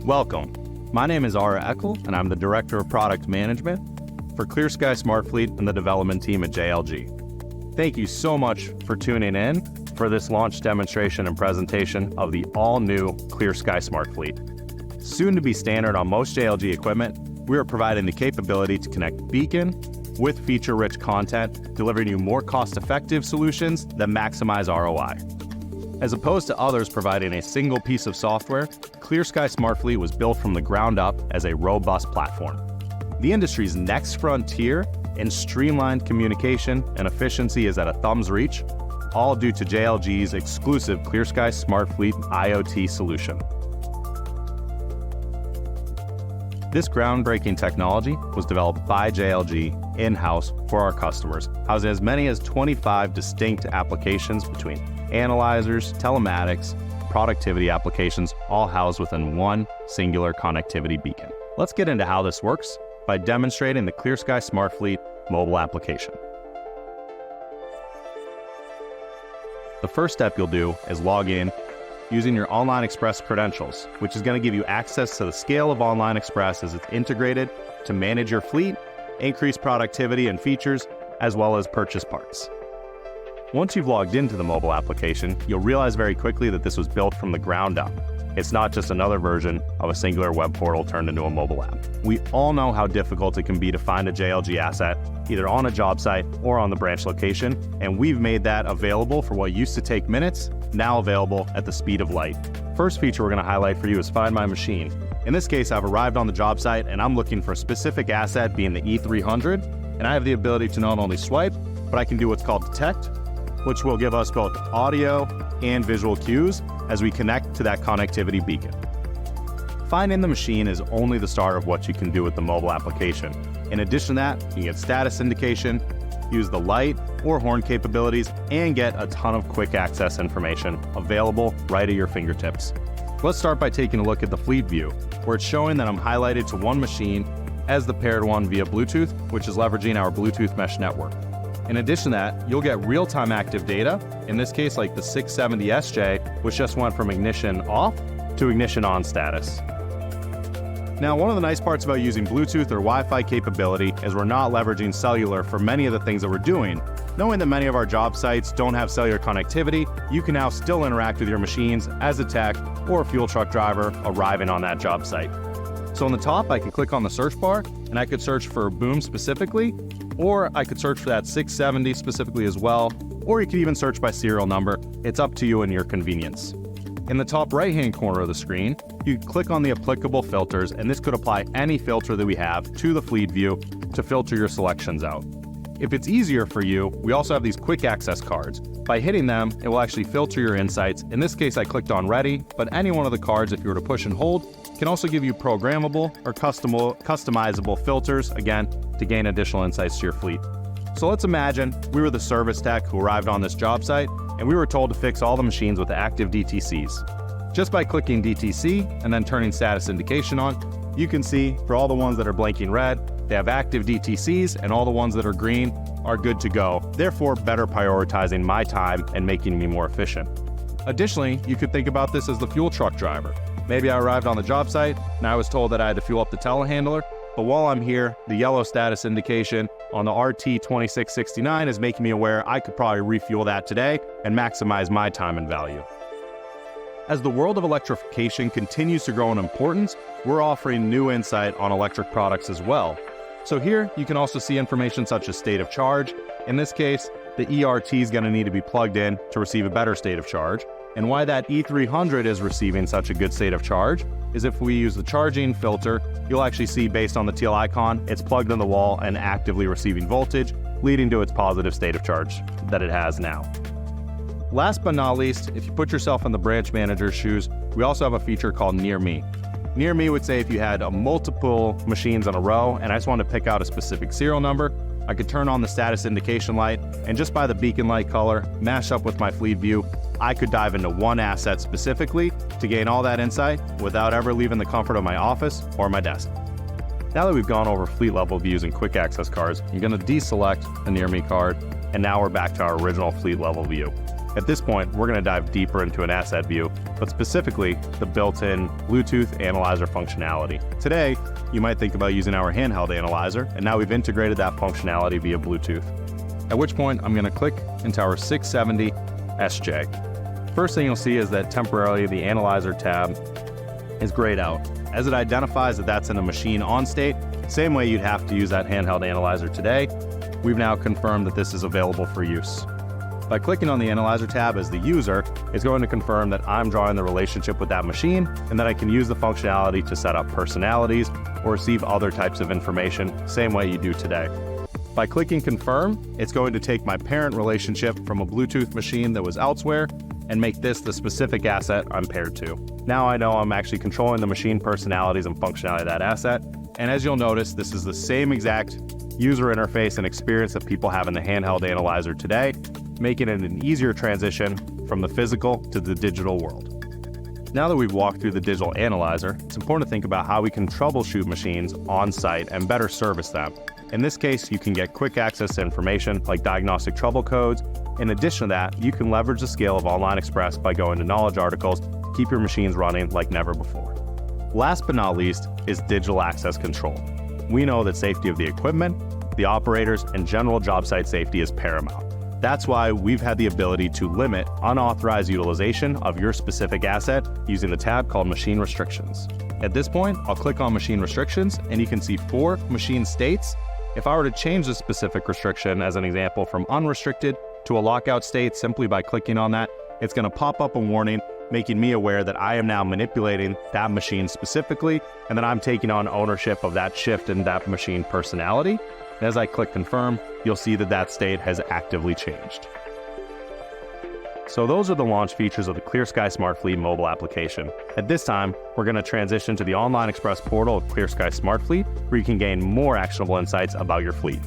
Welcome. My name is Ara Eckel, and I'm the Director of Product Management for ClearSky Smart Fleet and the development team at JLG. Thank you so much for tuning in for this launch demonstration and presentation of the all-new ClearSky Smart Fleet. Soon to be standard on most JLG equipment, we are providing the capability to connect Beacon with feature-rich content, delivering you more cost-effective solutions that maximize ROI. As opposed to others providing a single piece of software, ClearSky Smart Fleet was built from the ground up as a robust platform. The industry's next frontier in streamlined communication and efficiency is at a thumb's reach, all due to JLG's exclusive ClearSky Smart Fleet IoT solution. This groundbreaking technology was developed by JLG in-house for our customers, housing as many as 25 distinct applications between analyzers, telematics, productivity applications, all housed within one singular connectivity beacon. Let's get into how this works by demonstrating the ClearSky Smart Fleet mobile application. The first step you'll do is log in using your Online Express credentials, which is going to give you access to the scale of Online Express as it's integrated to manage your fleet, increase productivity and features, as well as purchase parts. Once you've logged into the mobile application, you'll realize very quickly that this was built from the ground up. It's not just another version of a singular web portal turned into a mobile app. We all know how difficult it can be to find a JLG asset, either on a job site or on the branch location, and we've made that available for what used to take minutes, now available at the speed of light. First feature we're going to highlight for you is Find My Machine. In this case, I've arrived on the job site and I'm looking for a specific asset, being the E300, and I have the ability to not only swipe, but I can do what's called detect, which will give us both audio and visual cues as we connect to that connectivity beacon. Finding the machine is only the start of what you can do with the mobile application. In addition to that, you can get status indication, use the light or horn capabilities, and get a ton of quick access information available right at your fingertips. Let's start by taking a look at the fleet view, where it's showing that I'm highlighted to one machine as the paired one via Bluetooth, which is leveraging our Bluetooth mesh network. In addition to that, you'll get real-time active data, in this case like the 670SJ, which just went from ignition off to ignition on status. Now, one of the nice parts about using Bluetooth or Wi-Fi capability is we're not leveraging cellular for many of the things that we're doing. Knowing that many of our job sites don't have cellular connectivity, you can now still interact with your machines as a tech or a fuel truck driver arriving on that job site. So on the top, I can click on the search bar and I could search for boom specifically, or I could search for that 670 specifically as well, or you could even search by serial number. It's up to you and your convenience. In the top right-hand corner of the screen, you click on the applicable filters, and this could apply any filter that we have to the fleet view to filter your selections out. If it's easier for you, we also have these quick access cards. By hitting them, it will actually filter your insights. In this case, I clicked on ready, but any one of the cards, if you were to push and hold, can also give you programmable or customizable filters, again, to gain additional insights to your fleet. So let's imagine we were the service tech who arrived on this job site, and we were told to fix all the machines with active DTCs. Just by clicking DTC and then turning status indication on, you can see for all the ones that are blinking red, they have active DTCs, and all the ones that are green are good to go, therefore better prioritizing my time and making me more efficient. Additionally, you could think about this as the fuel truck driver. Maybe I arrived on the job site and I was told that I had to fuel up the telehandler, but while I'm here, the yellow status indication on the RT2669 is making me aware I could probably refuel that today and maximize my time and value. As the world of electrification continues to grow in importance, we're offering new insight on electric products as well. So here, you can also see information such as state of charge. In this case, the ERT is going to need to be plugged in to receive a better state of charge. And why that E300 is receiving such a good state of charge is if we use the charging filter, you'll actually see based on the teal icon, it's plugged in the wall and actively receiving voltage, leading to its positive state of charge that it has now. Last but not least, if you put yourself in the branch manager's shoes, we also have a feature called Near Me. Near Me would say if you had multiple machines in a row and I just wanted to pick out a specific serial number, I could turn on the status indication light, and just by the beacon light color, mashed up with my fleet view, I could dive into one asset specifically to gain all that insight without ever leaving the comfort of my office or my desk. Now that we've gone over fleet level views and quick access cards, I'm going to deselect the Near Me card, and now we're back to our original fleet level view. At this point, we're going to dive deeper into an asset view, but specifically the built-in Bluetooth analyzer functionality. Today, you might think about using our handheld analyzer, and now we've integrated that functionality via Bluetooth. At which point, I'm going to click into our 670 SJ. First thing you'll see is that temporarily the analyzer tab is grayed out, as it identifies that that's in a machine on state, same way you'd have to use that handheld analyzer today. We've now confirmed that this is available for use. By clicking on the Analyzer tab as the user, it's going to confirm that I'm drawing the relationship with that machine and that I can use the functionality to set up personalities or receive other types of information, same way you do today. By clicking Confirm, it's going to take my parent relationship from a Bluetooth machine that was elsewhere and make this the specific asset I'm paired to. Now I know I'm actually controlling the machine personalities and functionality of that asset, and as you'll notice, this is the same exact user interface and experience that people have in the handheld analyzer today, making it an easier transition from the physical to the digital world. Now that we've walked through the digital analyzer, it's important to think about how we can troubleshoot machines on site and better service them. In this case, you can get quick access to information like diagnostic trouble codes. In addition to that, you can leverage the scale of Online Express by going to knowledge articles to keep your machines running like never before. Last but not least is digital access control. We know that safety of the equipment, the operators, and general job site safety is paramount. That's why we've had the ability to limit unauthorized utilization of your specific asset using the tab called Machine Restrictions. At this point, I'll click on Machine Restrictions and you can see 4 machine states. If I were to change the specific restriction, as an example, from unrestricted to a lockout state simply by clicking on that, it's going to pop up a warning making me aware that I am now manipulating that machine specifically and that I'm taking on ownership of that shift in that machine personality. And as I click Confirm, you'll see that that state has actively changed. So those are the launch features of the ClearSky Smart Fleet mobile application. At this time, we're going to transition to the Online Express portal of ClearSky Smart Fleet, where you can gain more actionable insights about your fleet.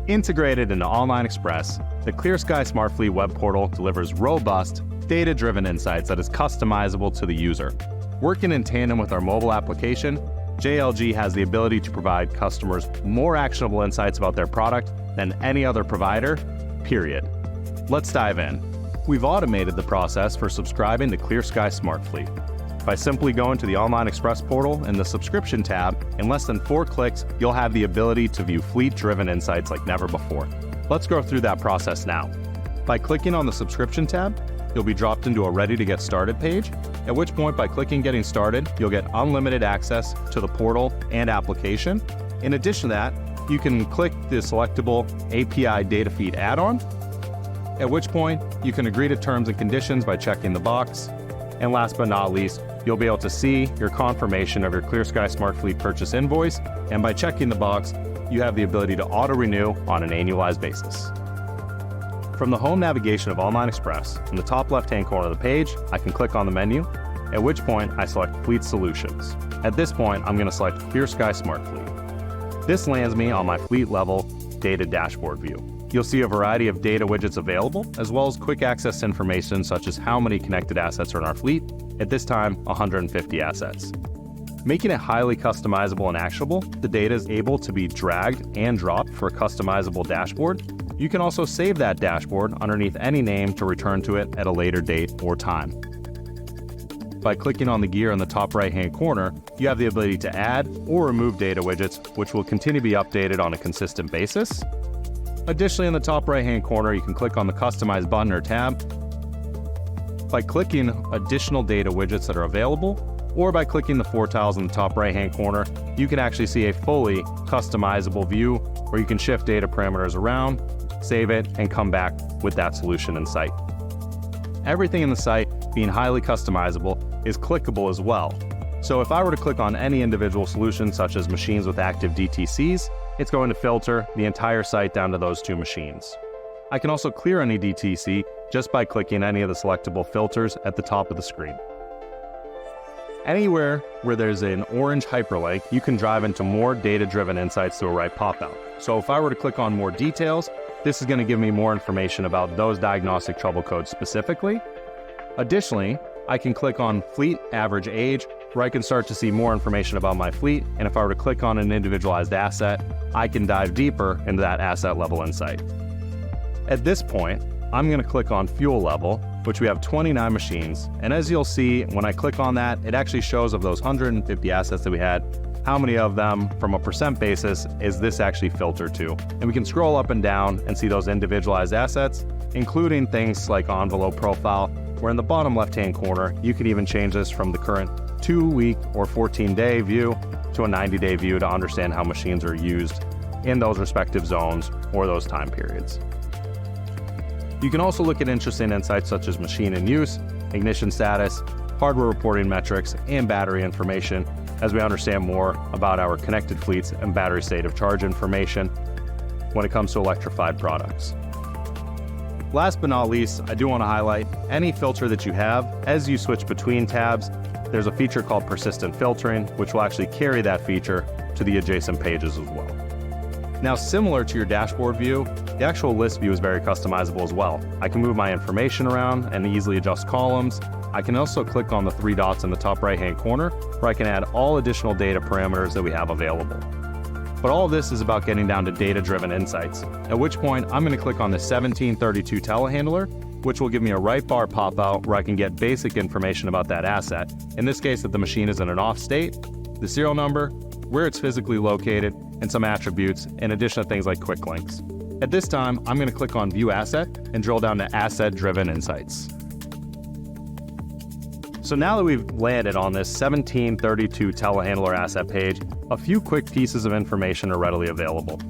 Integrated into Online Express, the ClearSky Smart Fleet web portal delivers robust, data-driven insights that is customizable to the user. Working in tandem with our mobile application, JLG has the ability to provide customers more actionable insights about their product than any other provider, period. Let's dive in. We've automated the process for subscribing to ClearSky Smart Fleet. By simply going to the Online Express portal in the Subscription tab, in less than 4 clicks, you'll have the ability to view fleet-driven insights like never before. Let's go through that process now. By clicking on the Subscription tab, you'll be dropped into a Ready to Get Started page, at which point by clicking Getting Started, you'll get unlimited access to the portal and application. In addition to that, you can click the selectable API data feed add-on, at which point you can agree to terms and conditions by checking the box. And last but not least, you'll be able to see your confirmation of your ClearSky Smart Fleet purchase invoice, and by checking the box, you have the ability to auto-renew on an annualized basis. From the home navigation of Online Express, in the top left-hand corner of the page, I can click on the menu, at which point I select Fleet Solutions. At this point, I'm going to select ClearSky Smart Fleet. This lands me on my fleet-level data dashboard view. You'll see a variety of data widgets available, as well as quick access information such as how many connected assets are in our fleet, at this time 150 assets. Making it highly customizable and actionable, the data is able to be dragged and dropped for a customizable dashboard. You can also save that dashboard underneath any name to return to it at a later date or time. By clicking on the gear in the top right-hand corner, you have the ability to add or remove data widgets, which will continue to be updated on a consistent basis. Additionally, in the top right-hand corner, you can click on the Customize button or tab. By clicking additional data widgets that are available, or by clicking the 4 tiles in the top right-hand corner, you can actually see a fully customizable view where you can shift data parameters around, save it, and come back with that solution in sight. Everything in the site, being highly customizable, is clickable as well. So if I were to click on any individual solution, such as machines with active DTCs, it's going to filter the entire site down to those 2 machines. I can also clear any DTC just by clicking any of the selectable filters at the top of the screen. Anywhere where there's an orange hyperlink, you can drive into more data-driven insights through a right pop-out. So if I were to click on more details, this is going to give me more information about those diagnostic trouble codes specifically. Additionally, I can click on fleet average age where I can start to see more information about my fleet, and if I were to click on an individualized asset, I can dive deeper into that asset level insight. At this point, I'm going to click on fuel level, which we have 29 machines, and as you'll see, when I click on that, it actually shows of those 150 assets that we had, how many of them, from a percent basis, is this actually filtered to. And we can scroll up and down and see those individualized assets, including things like envelope profile, where in the bottom left-hand corner, you can even change this from the current 2-week or 14-day view to a 90-day view to understand how machines are used in those respective zones or those time periods. You can also look at interesting insights such as machine in use, ignition status, hardware reporting metrics, and battery information as we understand more about our connected fleets and battery state of charge information when it comes to electrified products. Last but not least, I do want to highlight any filter that you have. As you switch between tabs, there's a feature called persistent filtering, which will actually carry that feature to the adjacent pages as well. Now, similar to your dashboard view, the actual list view is very customizable as well. I can move my information around and easily adjust columns. I can also click on the 3 dots in the top right-hand corner, where I can add all additional data parameters that we have available. But all of this is about getting down to data-driven insights, at which point I'm going to click on the 1732 telehandler, which will give me a right bar pop-out where I can get basic information about that asset. In this case, that the machine is in an off state, the serial number, where it's physically located, and some attributes, in addition to things like quick links. At this time, I'm going to click on View Asset and drill down to Asset-Driven Insights. So now that we've landed on this 1732 telehandler asset page, a few quick pieces of information are readily available.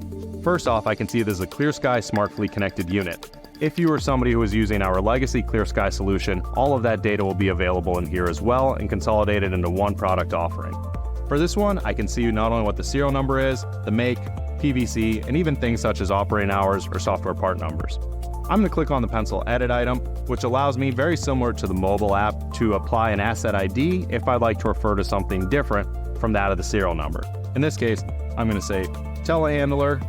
First off, I can see there's a ClearSky Smart Fleet Connected Unit. If you are somebody who is using our legacy ClearSky solution, all of that data will be available in here as well and consolidated into one product offering. For this one, I can see not only what the serial number is, the make, PVC, and even things such as operating hours or software part numbers. I'm going to click on the pencil edit item, which allows me, very similar to the mobile app, to apply an asset ID if I'd like to refer to something different from that of the serial number. In this case, I'm going to say telehandler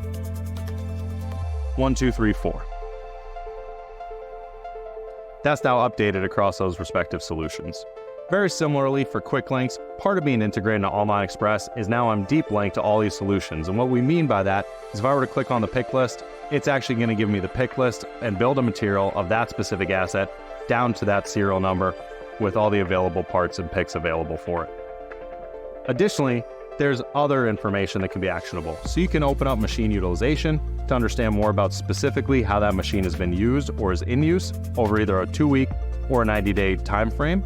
1234. That's now updated across those respective solutions. Very similarly, for quick links, part of being integrated into Online Express is now I'm deep linked to all these solutions. And what we mean by that is if I were to click on the pick list, it's actually going to give me the pick list and build a material of that specific asset down to that serial number with all the available parts and picks available for it. Additionally, there's other information that can be actionable. So you can open up machine utilization to understand more about specifically how that machine has been used or is in use over either a 2-week or a 90-day time frame.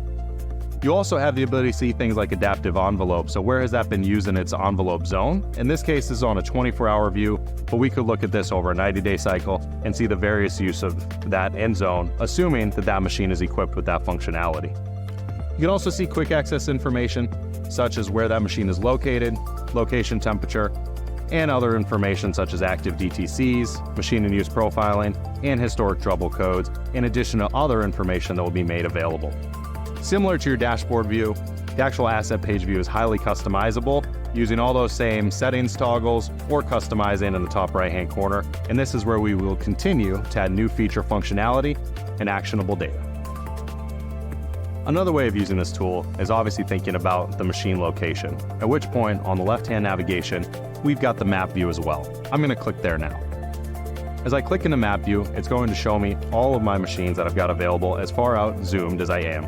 You also have the ability to see things like adaptive envelope. So where has that been used in its envelope zone? In this case, this is on a 24-hour view, but we could look at this over a 90-day cycle and see the various use of that end zone, assuming that that machine is equipped with that functionality. You can also see quick access information, such as where that machine is located, location temperature, and other information such as active DTCs, machine in use profiling, and historic trouble codes, in addition to other information that will be made available. Similar to your dashboard view, the actual asset page view is highly customizable using all those same settings toggles or customizing in the top right-hand corner. And this is where we will continue to add new feature functionality and actionable data. Another way of using this tool is obviously thinking about the machine location, at which point on the left-hand navigation, we've got the map view as well. I'm going to click there now. As I click in the map view, it's going to show me all of my machines that I've got available as far out zoomed as I am.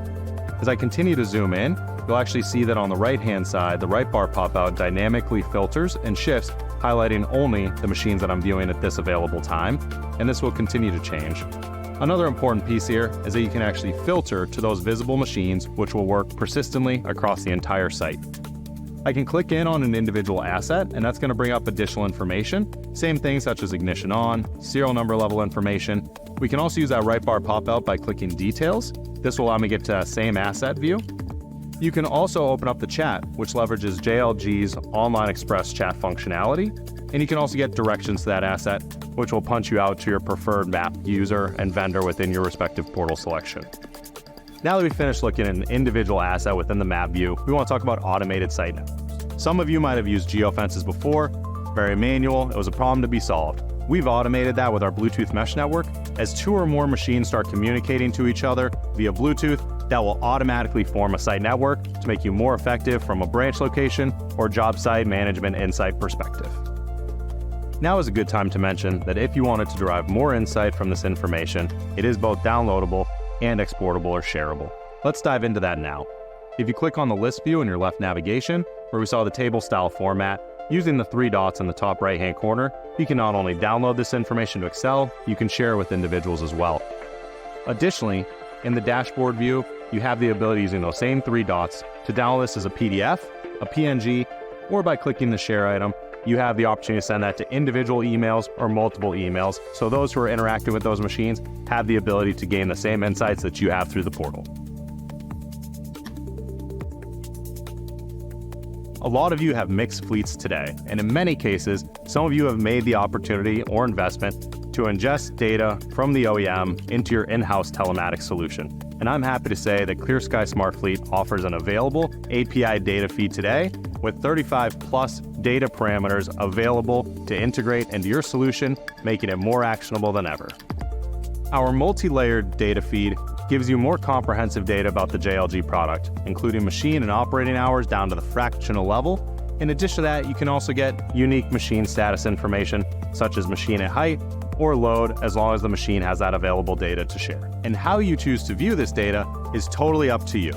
As I continue to zoom in, you'll actually see that on the right-hand side, the right bar pop-out dynamically filters and shifts, highlighting only the machines that I'm viewing at this available time, and this will continue to change. Another important piece here is that you can actually filter to those visible machines, which will work persistently across the entire site. I can click in on an individual asset, and that's going to bring up additional information. Same things such as ignition on, serial number level information. We can also use that right bar pop-out by clicking details. This will allow me to get to that same asset view. You can also open up the chat, which leverages JLG's Online Express chat functionality. And you can also get directions to that asset, which will punch you out to your preferred map user and vendor within your respective portal selection. Now that we've finished looking at an individual asset within the map view, we want to talk about automated site networks. Some of you might have used geofences before, very manual, it was a problem to be solved. We've automated that with our Bluetooth mesh network. As 2 or more machines start communicating to each other via Bluetooth, that will automatically form a site network to make you more effective from a branch location or job site management insight perspective. Now is a good time to mention that if you wanted to derive more insight from this information, it is both downloadable and exportable or shareable. Let's dive into that now. If you click on the list view in your left navigation, where we saw the table style format, using the 3 dots in the top right hand corner, you can not only download this information to Excel, you can share it with individuals as well. Additionally, in the dashboard view, you have the ability using those same 3 dots to download this as a PDF, a PNG, or by clicking the share item, you have the opportunity to send that to individual emails or multiple emails, so those who are interacting with those machines have the ability to gain the same insights that you have through the portal. A lot of you have mixed fleets today, and in many cases, some of you have made the opportunity or investment to ingest data from the OEM into your in-house telematics solution. And I'm happy to say that ClearSky Smart Fleet offers an available API data feed today with 35 plus data parameters available to integrate into your solution, making it more actionable than ever. Our multi-layered data feed gives you more comprehensive data about the JLG product, including machine and operating hours down to the fractional level. In addition to that, you can also get unique machine status information, such as machine at height or load, as long as the machine has that available data to share. And how you choose to view this data is totally up to you.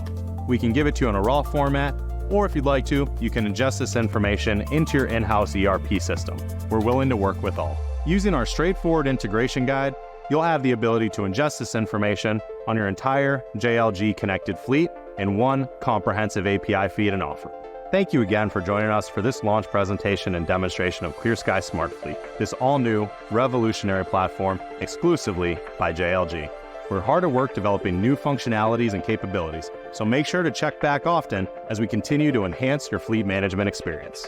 We can give it to you in a raw format, or if you'd like to, you can ingest this information into your in-house ERP system. We're willing to work with all. Using our straightforward integration guide, you'll have the ability to ingest this information on your entire JLG connected fleet in one comprehensive API feed and offer. Thank you again for joining us for this launch presentation and demonstration of ClearSky Smart Fleet, this all-new, revolutionary platform exclusively by JLG. We're hard at work developing new functionalities and capabilities, so make sure to check back often as we continue to enhance your fleet management experience.